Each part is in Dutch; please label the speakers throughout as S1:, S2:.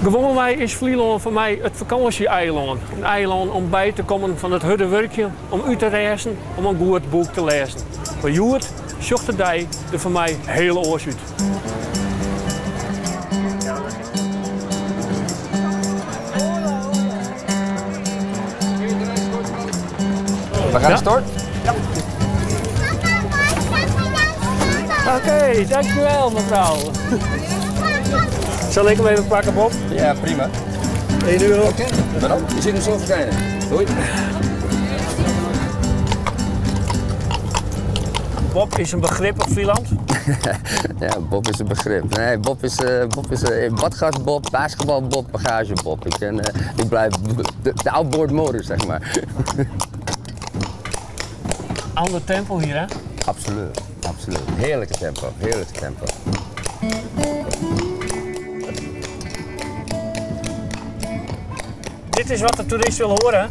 S1: Gewoon mij is Vlieland voor mij het vakantieeiland. Een eiland om bij te komen van het harde werkje, om uit te reizen, om een goed boek te lezen. Voor Joert zocht de dij er voor mij hele oors uit.
S2: We gaan stort.
S1: Ja. Oké, dankjewel mevrouw. Zal ik hem even pakken, Bob?
S2: Ja, prima.
S1: 1 euro.
S2: Oké, waarom? Je ziet hem zo verschijnen. Doei.
S1: Bob is een begrip op Vlieland.
S2: Ja, Bob is een begrip. Nee, Bob is badgast Bob, basketbal Bob, bagage Bob. Ik blijf de outboard modus, zeg maar.
S1: Ander tempo hier, hè?
S2: Absoluut, absoluut. Heerlijke tempo, heerlijke tempo.
S1: Dit is wat de toerist wil horen.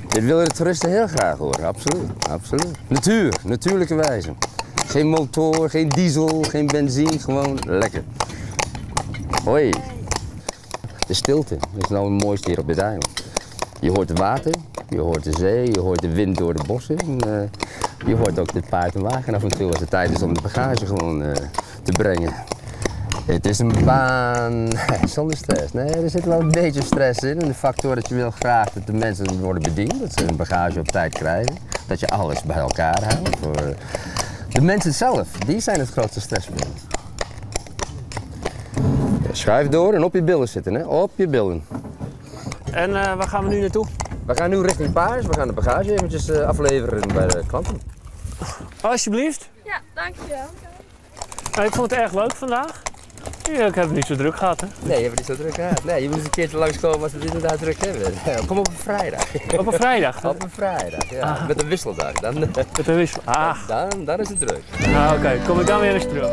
S2: Dit willen de toeristen heel graag horen, absoluut, absoluut. Natuur, natuurlijke wijze. Geen motor, geen diesel, geen benzine, gewoon lekker. Hoi. De stilte is nou het mooiste hier op dit eiland. Je hoort het water, je hoort de zee, je hoort de wind door de bossen. En, je hoort ook de paard en wagen af en toe als het tijd is om de bagage gewoon te brengen. Het is een baan zonder stress. Nee, er zit wel een beetje stress in. En de factor dat je wil graag dat de mensen worden bediend, dat ze hun bagage op tijd krijgen. Dat je alles bij elkaar houdt. Voor de mensen zelf, die zijn het grootste stresspunt. Ja, schuif door en op je billen zitten, hè? Op je billen.
S1: En waar gaan we nu naartoe?
S2: We gaan nu richting Paars. We gaan de bagage eventjes afleveren bij de klanten.
S1: Alsjeblieft.
S3: Ja, dankjewel.
S1: Nou, ik vond het erg leuk vandaag. Ja, ik heb het niet zo druk gehad, hè?
S2: Nee, je hebt het niet zo druk gehad. Nee, je moet eens een keertje langskomen als we het inderdaad druk hebben. Kom op een vrijdag.
S1: Op een vrijdag?
S2: Op een vrijdag, ja.
S1: Ah.
S2: Met een wisseldag.
S1: Met een wissel. Ah.
S2: Dan is het druk.
S1: Nou, oké. Kom ik dan weer eens terug.